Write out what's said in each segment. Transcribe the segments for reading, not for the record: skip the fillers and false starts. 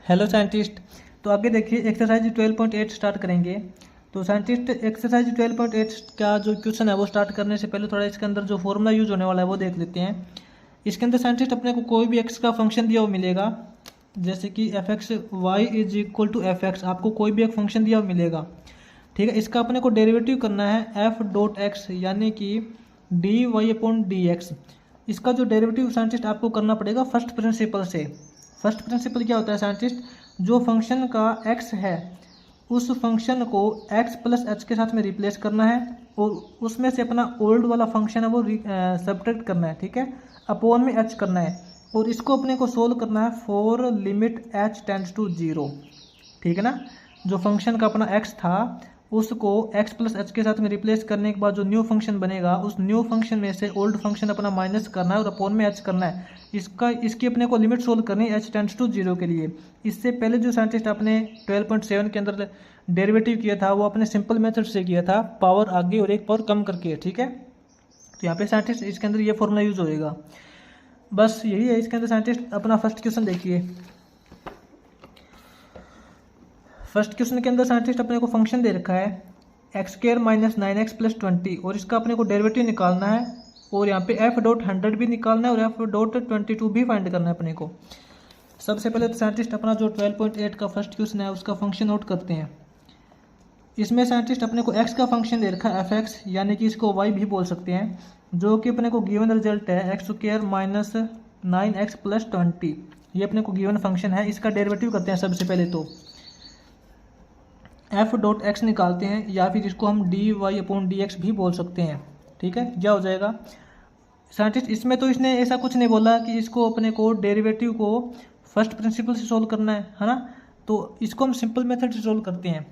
Hello scientist. तो आगे देखिए एक्सरसाइज 12.8 स्टार्ट करेंगे। तो साइंटिस्ट एक्सरसाइज 12.8 का जो क्वेश्चन है वो स्टार्ट करने से पहले थोड़ा इसके अंदर जो फॉर्मूला यूज होने वाला है वो देख लेते हैं। इसके अंदर साइंटिस्ट अपने को कोई भी एक्स का फंक्शन दिया हुआ मिलेगा, जैसे कि f x y is equal to f x, आपको कोई भी एक फंक्शन दिया हुआ मिलेगा। ठीक है, इसका अपने को डेरिवेटिव करना है एफ डॉट एक्स यानी कि d y upon d x. इसका जो डेरिवेटिव साइंटिस्ट आपको करना पड़ेगा फर्स्ट प्रिंसिपल से। फर्स्ट प्रिंसिपल क्या होता है साइंटिस्ट, जो फंक्शन का एक्स है उस फंक्शन को एक्स प्लस एच के साथ में रिप्लेस करना है और उसमें से अपना ओल्ड वाला फंक्शन है वो सब्ट्रैक्ट करना है। ठीक है, अपॉन में एच करना है और इसको अपने को सोल्व करना है for limit h tends to zero. ठीक है ना, जो फंक्शन का अपना एक्स था उसको x प्लस एच के साथ में रिप्लेस करने के बाद जो न्यू फंक्शन बनेगा उस न्यू फंक्शन में से ओल्ड फंक्शन अपना माइनस करना है और अपॉन में h करना है। इसकी अपने को लिमिट सोल्व करनी है h टेंड्स टू जीरो के लिए। इससे पहले जो साइंटिस्ट आपने 12.7 के अंदर डेरिवेटिव किया था वो अपने सिंपल मेथड से किया था, पावर आगे और एक पावर कम करके। ठीक है, तो यहाँ पे साइंटिस्ट इसके अंदर ये फॉर्मूला यूज होएगा, बस यही है। इसके अंदर साइंटिस्ट अपना फर्स्ट क्वेश्चन देखिए। फर्स्ट क्वेश्चन के अंदर साइंटिस्ट अपने को फंक्शन दे रखा है x square minus 9x plus 20 और इसका अपने को डेरिवेटिव निकालना है और यहाँ पे एफ डॉट 100 भी निकालना है और एफ डॉट 22 भी फाइंड करना है अपने को। सबसे पहले तो साइंटिस्ट अपना जो 12.8 का फर्स्ट क्वेश्चन है उसका फंक्शन नोट करते हैं। इसमें साइंटिस्ट अपने को एक्स का फंक्शन दे रखा है एफ एक्स यानी कि इसको वाई भी बोल सकते हैं, जो कि अपने को गिवन रिजल्ट है x square minus 9x plus 20। ये अपने को गिवन फंक्शन है, इसका डेरिवेटिव करते हैं। सबसे पहले तो एफ डॉट एक्स निकालते हैं या फिर इसको हम d y upon d x भी बोल सकते हैं। ठीक है, क्या हो जाएगा साइंटिस्ट, इसमें तो इसने ऐसा कुछ नहीं बोला कि इसको अपने को डेरिवेटिव को फर्स्ट प्रिंसिपल से सोल्व करना है ना, तो इसको हम सिंपल मेथड से सोल्व करते हैं।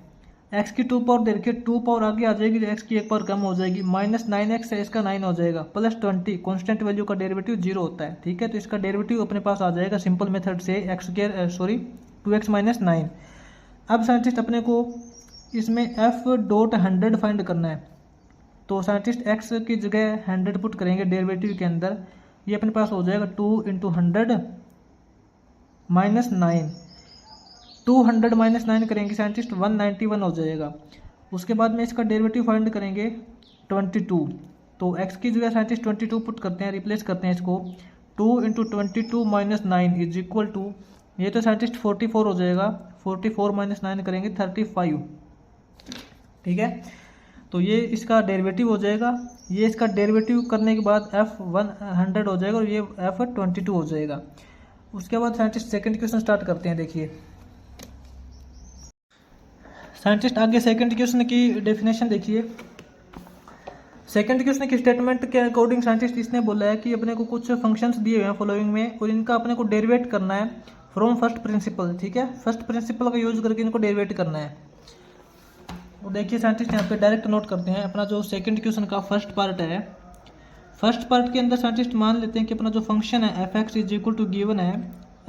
एक्स की 2 पावर दे रखिए, 2 पावर आगे आ जाएगी तो एक्स की 1 पावर कम हो जाएगी, माइनस 9x है इसका 9 हो जाएगा, प्लस 20 कॉन्स्टेंट वैल्यू का डेरिवेटिव 0 होता है। ठीक है, तो इसका डेरिवेटिव अपने पास आ जाएगा सिंपल मेथड से x square sorry 2x minus 9। अब साइंटिस्ट अपने को इसमें एफ डॉट 100 फाइंड करना है, तो साइंटिस्ट एक्स की जगह 100 पुट करेंगे डेरिवेटिव के अंदर। ये अपने पास हो जाएगा 2 इंटू 100 माइनस 9, 200 माइनस 9 करेंगे साइंटिस्ट 191 हो जाएगा। उसके बाद में इसका डेरिवेटिव फाइंड करेंगे 22, तो एक्स की जगह साइंटिस्ट 22 पुट करते हैं, रिप्लेस करते हैं इसको। 2 into 22 minus 9 is equal to, ये तो साइंटिस्ट 44 हो जाएगा, 44 माइनस 9 करेंगे 35। ठीक है, तो ये इसका डेरिवेटिव हो जाएगा। ये इसका डेरिवेटिव करने के बाद एफ 100 हो जाएगा और ये एफ 22 हो जाएगा। उसके बाद साइंटिस्ट सेकंड क्वेश्चन स्टार्ट करते हैं। देखिए साइंटिस्ट आगे सेकंड क्वेश्चन की डेफिनेशन देखिए। सेकंड क्वेश्चन की स्टेटमेंट के अकॉर्डिंग साइंटिस्ट इसने बोला है कि अपने को कुछ फंक्शंस दिए हुए हैं फॉलोइंग में और इनका अपने को डेरिवेट करना है फ्रॉम फर्स्ट प्रिंसिपल। ठीक है, फर्स्ट प्रिंसिपल का यूज करके इनको डेरिवेट करना है। तो देखिए साइंटिस्ट यहाँ पे डायरेक्ट नोट करते हैं अपना जो सेकंड क्वेश्चन का फर्स्ट पार्ट है। फर्स्ट पार्ट के अंदर साइंटिस्ट मान लेते हैं कि अपना जो फंक्शन है f x is equal to given है,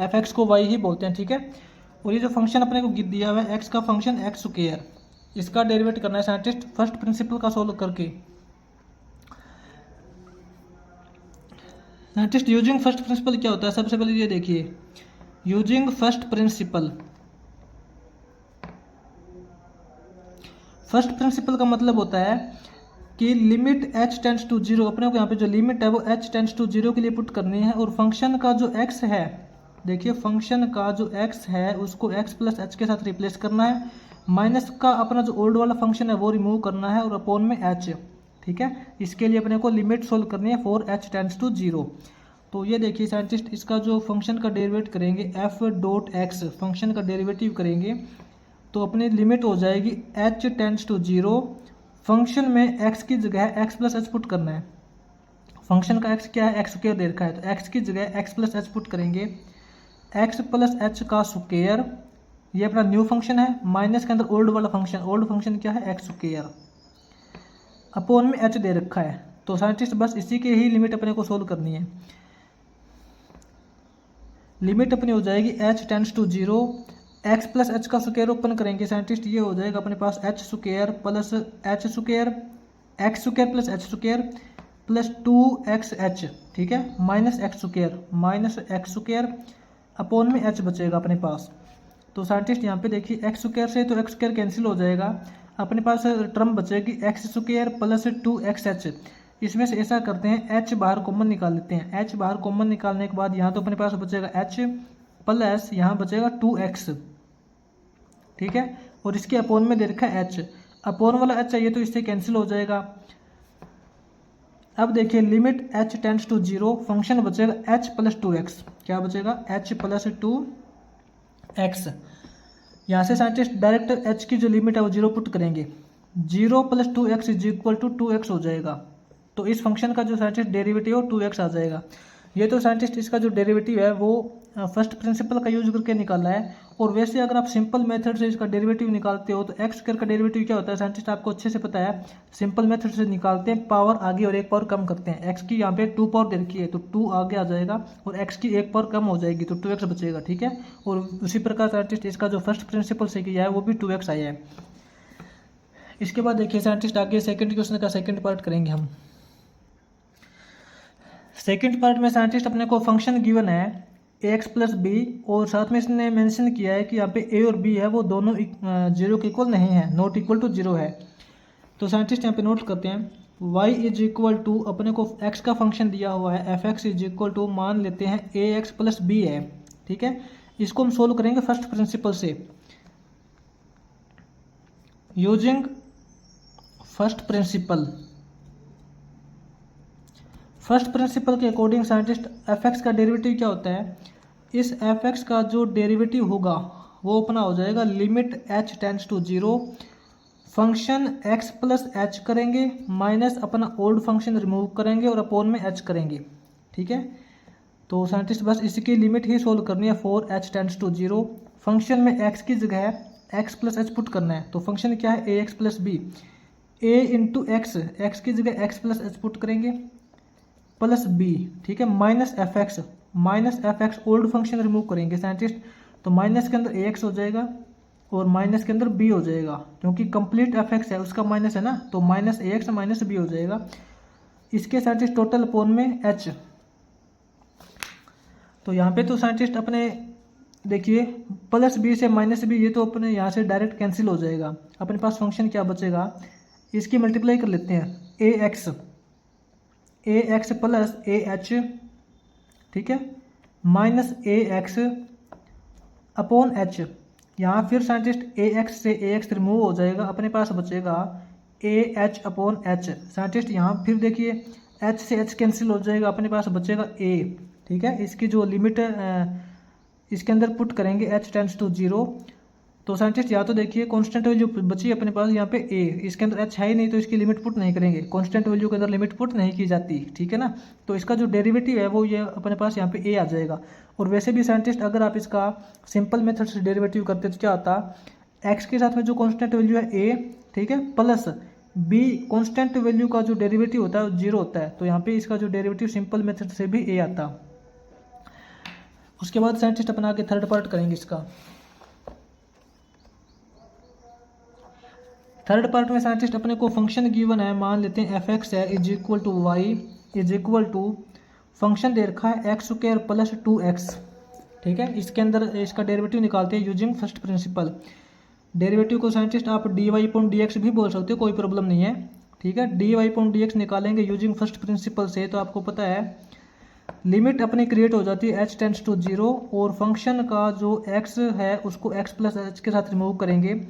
एफ एक्स को वाई ही बोलते हैं। ठीक है, और ये जो फंक्शन अपने को दिया हुआ है एक्स का फंक्शन एक्स स्क्वायर, इसका डेरिवेट करना है साइंटिस्ट फर्स्ट प्रिंसिपल का सोल्व करके। साइंटिस्ट यूजिंग फर्स्ट प्रिंसिपल क्या होता है, सबसे पहले ये देखिए using first principle. First principle का मतलब होता है कि limit h tends to zero, अपने को यहाँ पे जो लिमिट है वो h टेंड्स टू जीरो के लिए पुट करनी है और फंक्शन का जो x है, देखिए फंक्शन का जो x है उसको x प्लस एच के साथ रिप्लेस करना है, माइनस का अपना जो ओल्ड वाला फंक्शन है वो रिमूव करना है और अपॉन में h। ठीक है, इसके लिए अपने को लिमिट सोल्व करनी है for h tends to zero. तो ये देखिए साइंटिस्ट इसका जो फंक्शन का डेरिवेट करेंगे एफ डॉट एक्स, फंक्शन का डेरिवेटिव करेंगे तो अपनी लिमिट हो जाएगी h tends to zero. Function में x की जगह x प्लस एच पुट करना है, फंक्शन का x क्या है एक्स स्क्वायर दे रखा है, तो x की जगह x प्लस एच पुट करेंगे, x प्लस एच का स्क्वायर, ये अपना न्यू फंक्शन है, माइनस के अंदर ओल्ड वाला फंक्शन, ओल्ड फंक्शन क्या है एक्स स्क्वायर, अपॉन में h दे रखा है। तो साइंटिस्ट बस इसी के ही लिमिट अपने को सोल्व करनी है। लिमिट अपनी हो जाएगी h tends to zero, x plus h का स्क्वायर ओपन करेंगे साइंटिस्ट, ये हो जाएगा अपने पास h square plus h square, x square plus h square plus 2xh। ठीक है, माइनस एक्स स्क्वायर अपॉन में h बचेगा अपने पास। तो साइंटिस्ट यहाँ पे देखिए एक्स स्क्वायर से तो एक्स स्क्वायर कैंसिल हो जाएगा, अपने पास टर्म बचेगी एक्स स्क्वायर प्लस 2xh। इसमें से ऐसा करते हैं h बाहर कॉमन निकाल लेते हैं। h बाहर कॉमन निकालने के बाद यहाँ तो अपने पास बचेगा h प्लस यहाँ बचेगा 2x, ठीक है। और इसके अपोन में दे रखा है h, अपोन वाला h चाहिए तो इससे कैंसिल हो जाएगा। अब देखिए limit h tends to 0, function बचेगा h प्लस 2x। क्या बचेगा? h plus 2x। यहाँ से साइंटिस्ट डायरेक्ट h की जो लिमिट है वो 0 पुट करेंगे, 0 plus 2x is equal to 2x हो जाएगा। तो इस फंक्शन का जो साइंटिस्ट डेरिवेटिव है 2x आ जाएगा। ये तो साइंटिस्ट इसका जो डेरिवेटिव है वो फर्स्ट प्रिंसिपल का यूज करके निकाला है। और वैसे अगर आप सिंपल मेथड से इसका डेरिवेटिव निकालते हो तो एक्स स्क्वायर का डेरिवेटिव क्या होता है साइंटिस्ट आपको अच्छे से पता है। सिंपल मेथड से निकालते हैं, पावर आगे और एक पावर कम करते हैं। एक्स की यहाँ पे 2 पावर दे रखी है तो 2 आगे आ जाएगा और एक्स की एक पावर कम हो जाएगी तो 2x बचेगा, ठीक है। और उसी प्रकार साइंटिस्ट इसका जो फर्स्ट प्रिंसिपल से किया है वो भी 2x आया है। इसके बाद देखिए साइंटिस्ट आगे सेकेंड क्वेश्चन का सेकेंड पार्ट करेंगे हम। सेकेंड पार्ट में साइंटिस्ट अपने को फंक्शन गिवन है ax प्लस बी और साथ में इसने मेंशन किया है कि यहाँ पे a और b है वो दोनों 0 के इक्वल नहीं है, नॉट इक्वल टू 0 है। तो साइंटिस्ट यहाँ पे नोट करते हैं y इज इक्वल टू अपने को x का फंक्शन दिया हुआ है fx इज इक्वल टू मान लेते हैं ax प्लस बी है, ठीक है। इसको हम सोल्व करेंगे फर्स्ट प्रिंसिपल से using first principle. First principal के अकॉर्डिंग साइंटिस्ट fx का डेरिवेटिव क्या होता है, इस fx का जो डेरिवेटिव होगा वो अपना हो जाएगा limit h tends to 0, function x plus h करेंगे माइनस अपना ओल्ड फंक्शन रिमूव करेंगे और अपोन में h करेंगे, ठीक है। तो साइंटिस्ट बस इसकी लिमिट ही सोल्व करनी है for h tends to 0। Function में x की जगह x प्लस h पुट करना है। तो फंक्शन क्या है ax plus b, a into x की जगह x प्लस h पुट करेंगे प्लस बी, ठीक है, minus f x old function remove करेंगे साइंटिस्ट। तो माइनस के अंदर ए एक्स हो जाएगा और माइनस के अंदर बी हो जाएगा, क्योंकि कंप्लीट एफ एक्स है उसका माइनस है ना, तो minus a x minus B हो जाएगा। इसके साइंटिस्ट टोटल अपोन में एच। तो यहाँ पे तो साइंटिस्ट अपने देखिए प्लस बी से माइनस बी, ये तो अपने यहाँ से डायरेक्ट कैंसिल हो जाएगा। अपने पास फंक्शन क्या बचेगा, इसकी मल्टीप्लाई कर लेते हैं ए एक्स प्लस ए एच, ठीक है, minus a x upon H. यहाँ फिर साइंटिस्ट ए एक्स से ए एक्स रिमूव हो जाएगा, अपने पास बचेगा A H upon H. Scientist यहाँ फिर देखिए एच से एच कैंसिल हो जाएगा, अपने पास बचेगा ए, ठीक है। इसकी जो लिमिट इसके अंदर पुट करेंगे एच टेंड्स टू 0। तो साइंटिस्ट यहाँ तो देखिए कांस्टेंट वैल्यू बची अपने पास यहाँ पे ए, इसके अंदर एच है ही नहीं तो इसकी लिमिट पुट नहीं करेंगे, कांस्टेंट वैल्यू के अंदर लिमिट पुट नहीं की जाती, ठीक है ना। तो इसका जो डेरिवेटिव है वो ये अपने पास यहाँ पे ए आ जाएगा। और वैसे भी साइंटिस्ट अगर आप इसका सिंपल मेथड से डेरिवेटिव करते तो क्या होता, एक्स के साथ में जो कॉन्स्टेंट वैल्यू है ए, ठीक है, प्लस बी कॉन्स्टेंट वैल्यू का जो डेरिवेटिव होता है 0 होता है। तो यहाँ पे इसका जो डेरिवेटिव सिंपल मेथड से भी ए आता। उसके बाद साइंटिस्ट अपना आगे थर्ड पार्ट करेंगे इसका। थर्ड पार्ट में साइंटिस्ट अपने को फंक्शन गिवन है, मान लेते हैं एफ एक्स है is equal to y is equal to function दे रखा है एक्स स्क्वायर प्लस 2x, ठीक है। इसके अंदर इसका डेरिवेटिव निकालते हैं यूजिंग फर्स्ट प्रिंसिपल। डेरिवेटिव को साइंटिस्ट आप d y upon d x भी बोल सकते हो, कोई प्रॉब्लम नहीं है, ठीक है। D y upon d x निकालेंगे यूजिंग फर्स्ट प्रिंसिपल से, तो आपको पता है लिमिट अपनी क्रिएट हो जाती है h टेंड्स टू 0 और फंक्शन का जो x है उसको x प्लस एच के साथ रिमूव करेंगे।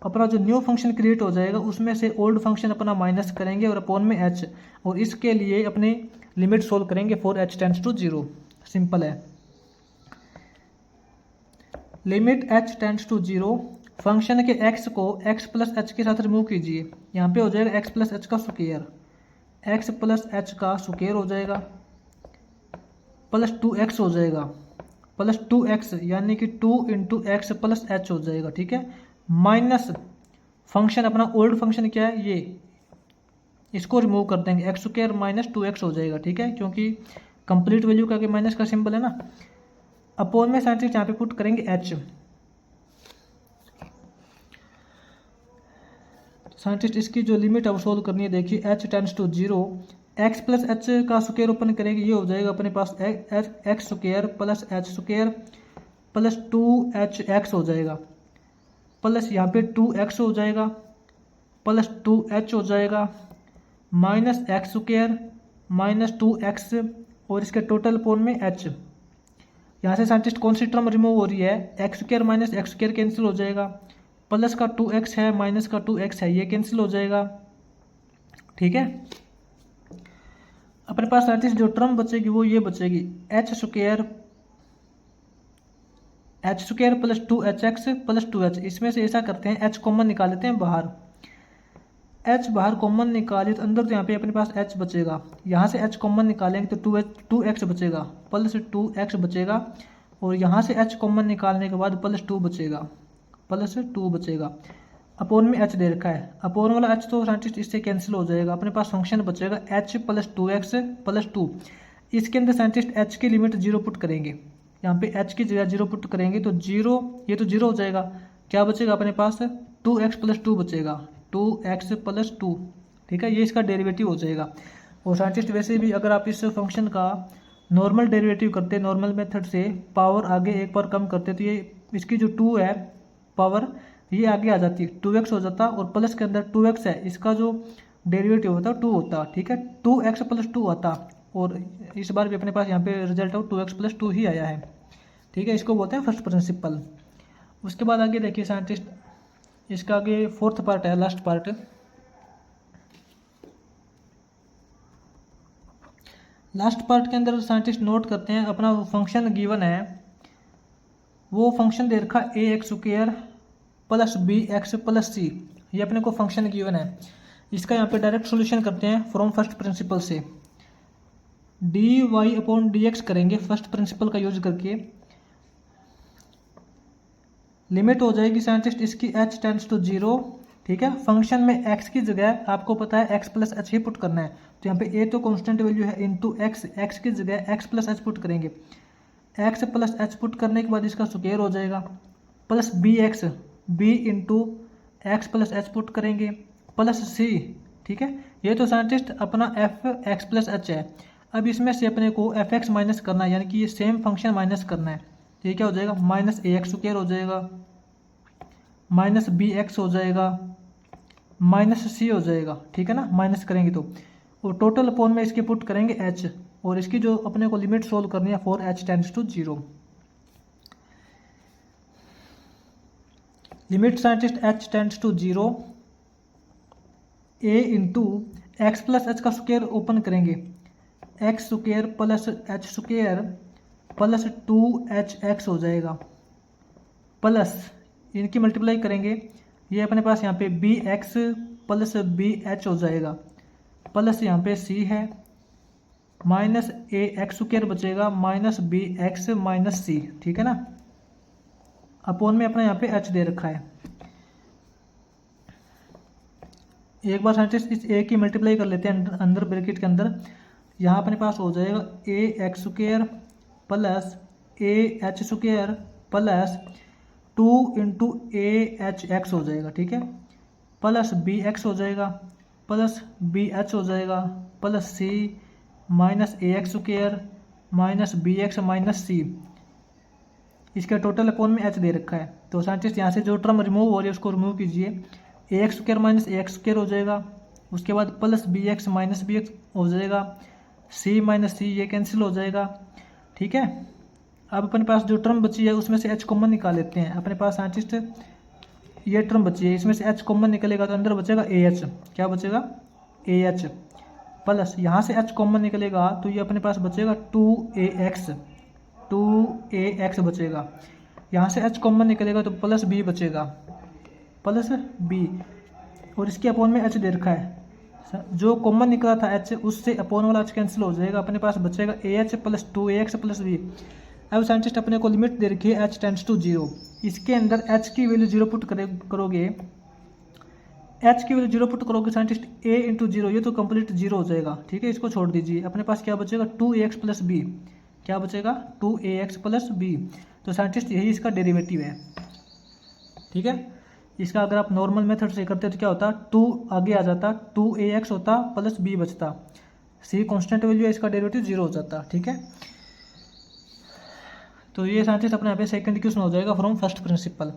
अपना जो न्यू फंक्शन क्रिएट हो जाएगा उसमें से ओल्ड फंक्शन अपना माइनस करेंगे और अपॉन में h, और इसके लिए अपनी लिमिट सोल्व करेंगे for h tends to 0। Simple है, limit h tends to 0, function के x को x प्लस एच के साथ रिमूव कीजिए, यहाँ पे हो जाएगा x प्लस एच का स्क्वायर, x प्लस एच का स्क्वायर हो जाएगा प्लस 2x हो जाएगा, प्लस 2x यानी कि 2 इंटू एक्स प्लस एच हो जाएगा, ठीक है, माइनस फंक्शन अपना ओल्ड फंक्शन क्या है ये, इसको रिमूव कर देंगे एक्स स्क्वायर माइनस 2x हो जाएगा, ठीक है, क्योंकि कंप्लीट वैल्यू का माइनस का सिंबल है ना। अपोन में साइंटिस्ट यहाँ पे पुट करेंगे h। साइंटिस्ट इसकी जो लिमिट है वो सोल्व करनी है, देखिए h tends to 0, x plus h का स्क्वायर ओपन करेंगे, ये हो जाएगा अपने पास x square plus h square plus 2h हो जाएगा, प्लस यहाँ पे 2x हो जाएगा, प्लस 2h हो जाएगा, minus x square minus 2x, और इसके टोटल अपॉन में h। यहाँ से साइंटिस्ट कौन सी टर्म रिमूव हो रही है, x square minus x square cancel हो जाएगा, प्लस का 2x है माइनस का 2x है, ये कैंसिल हो जाएगा। ठीक है, अपने पास साइंटिस्ट जो टर्म बचेगी वो ये बचेगी, H square plus 2hx plus 2h। इसमें से ऐसा करते हैं, h कॉमन निकाल लेते हैं बाहर, h बाहर कॉमन निकाले तो अंदर तो यहाँ पे अपने पास h बचेगा, यहाँ से h कॉमन निकालेंगे तो 2x बचेगा, प्लस 2x बचेगा, और यहाँ से h कॉमन निकालने के बाद प्लस 2 बचेगा, प्लस 2 बचेगा। अपोन में h दे रखा है, अपोन वाला h तो साइंटिस्ट इससे कैंसिल हो जाएगा, अपने पास फंक्शन बचेगा h प्लस 2x प्लस 2। इसके अंदर साइंटिस्ट h की लिमिट 0 पुट करेंगे, यहाँ पे h की जगह 0 पुट करेंगे तो 0, ये तो 0 हो जाएगा, क्या बचेगा अपने पास 2x प्लस 2 बचेगा, 2x प्लस 2। ठीक है, ये इसका डेरिवेटिव हो जाएगा। और साइंटिस्ट वैसे भी अगर आप इस फंक्शन का नॉर्मल डेरिवेटिव करते, नॉर्मल मेथड से पावर आगे एक बार कम करते तो ये इसकी जो 2 है पावर ये आगे आ जाती है, 2x हो जाता, और प्लस के अंदर 2x है, इसका जो डेरिवेटिव होता 2 होता। ठीक है, 2x प्लस 2 आता, और इस बार भी अपने पास यहाँ पे रिजल्ट हो 2x प्लस 2 ही आया है। ठीक है, इसको बोलते हैं फर्स्ट प्रिंसिपल। उसके बाद आगे देखिए साइंटिस्ट, इसका आगे फोर्थ पार्ट है, लास्ट पार्ट। लास्ट पार्ट के अंदर साइंटिस्ट नोट करते हैं, अपना फंक्शन गिवन है, वो फंक्शन दे रखा a x square plus b x plus c, ये अपने को फंक्शन गिवन है। इसका यहाँ पे डायरेक्ट सॉल्यूशन करते हैं फ्रॉम फर्स्ट प्रिंसिपल से, d y upon d x करेंगे फर्स्ट प्रिंसिपल का यूज करके। लिमिट हो जाएगी साइंटिस्ट इसकी h टेंड्स टू 0। ठीक है, फंक्शन में x की जगह आपको पता है x प्लस h ही पुट करना है, तो यहाँ पे a तो कांस्टेंट वैल्यू है, इंटू x की जगह x प्लस h पुट करेंगे, x प्लस h पुट करने के बाद इसका स्क्वायर हो जाएगा, plus b into x plus H put करेंगे, प्लस c। ठीक है, ये तो साइंटिस्ट अपना f x प्लस h है। अब इसमें से अपने को एफ एक्स माइनस करना है, यानी कि ये सेम फंक्शन माइनस करना है, तो ये क्या हो जाएगा, माइनस ए एक्स स्क्वायर हो जाएगा, माइनस बी एक्स हो जाएगा, माइनस सी हो जाएगा। ठीक है ना, माइनस करेंगे तो, और टोटल अपॉन में इसके पुट करेंगे h, और इसकी जो अपने को लिमिट सोल्व करनी है for h tends to 0। Limit scientist h tends to 0, a into x plus h का स्क्वायर ओपन करेंगे, x square plus h square plus 2hx हो जाएगा, प्लस इनकी मल्टीप्लाई करेंगे, ये अपने पास यहाँ पे b x plus b h हो जाएगा, प्लस यहाँ पे c है, माइनस ए एक्स स्क्वायर बचेगा, minus b x minus c. ठीक है ना, अपोन में अपना यहाँ पे h दे रखा है। एक बार साइंटिस्ट इस a की मल्टीप्लाई कर लेते हैं अंदर ब्रैकेट के अंदर, यहाँ अपने पास हो जाएगा a x square plus a h square plus 2 into a h x हो जाएगा। ठीक है, प्लस बी एक्स हो जाएगा, प्लस बी एच हो जाएगा, plus c minus a x square minus b x minus c. इसका टोटल अपॉन में h दे रखा है, तो साइंटिस्ट यहाँ से जो टर्म रिमूव हो रही है उसको रिमूव कीजिए, a x square minus a x square हो जाएगा, उसके बाद plus b x minus b x हो जाएगा, सी माइनस सी ये कैंसिल हो जाएगा। ठीक है, अब अपने पास जो टर्म बची है उसमें से h कॉमन निकाल लेते हैं। अपने पास साइंटिस्ट ये टर्म बची है, इसमें से h कॉमन निकलेगा तो अंदर बचेगा ए एच, क्या बचेगा ए एच, प्लस यहाँ से h कॉमन निकलेगा तो ये अपने पास बचेगा 2ax बचेगा, यहाँ से h कॉमन निकलेगा तो प्लस b बचेगा, प्लस b, और इसके अपॉन में h दे रखा है, जो कॉमन निकला था h उससे अपॉन वाला h कैंसिल हो जाएगा, अपने पास बचेगा ah plus 2ax plus b। अब साइंटिस्ट अपने को लिमिट दे रखी है h टेंड्स टू 0, इसके अंदर h की वैल्यू 0 पुट करोगे, h की वैल्यू 0 पुट करोगे साइंटिस्ट a इंटू 0, ये तो कंप्लीट 0 हो जाएगा। ठीक है, इसको छोड़ दीजिए, अपने पास क्या बचेगा 2ax प्लस b, क्या बचेगा 2ax प्लस b, तो साइंटिस्ट यही इसका डेरिवेटिव है। ठीक है, इसका अगर आप नॉर्मल मेथड से करते तो क्या होता, 2 आगे आ जाता, 2ax होता प्लस b बचता, c कांस्टेंट वैल्यू है, इसका डेरिवेटिव 0 हो जाता। ठीक है, तो ये साइंटिस्ट अपने यहाँ पे सेकंड क्वेश्चन हो जाएगा फ्रॉम फर्स्ट प्रिंसिपल।